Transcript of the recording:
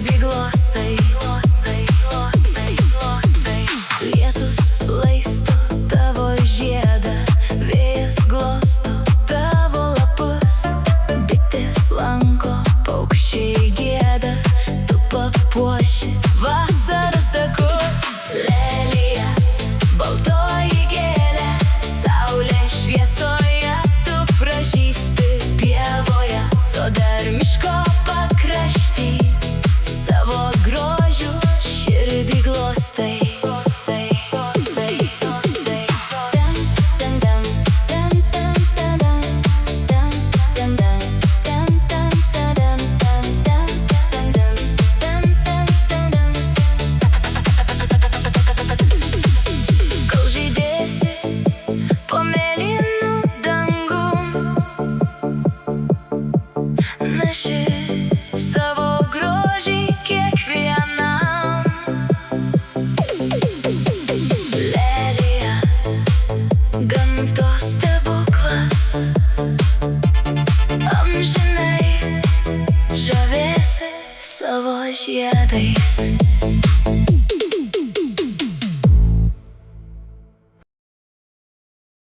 širdį glostai. Lietus laisto tavo žiedą, vėjas glosto tavo lapus, bitės lanko, paukščiai gieda, tu papuoši vasaros takus. Lelija, baltoji gėlė, saulė šviesoje, tu pražysti pievoje, sode ar miško pakrašty, savo grožiu širdį glostai. Neši savo grožį kiekvienam. Lelija, gamtos stebuklas, amžinai žavėsi savo žiedais.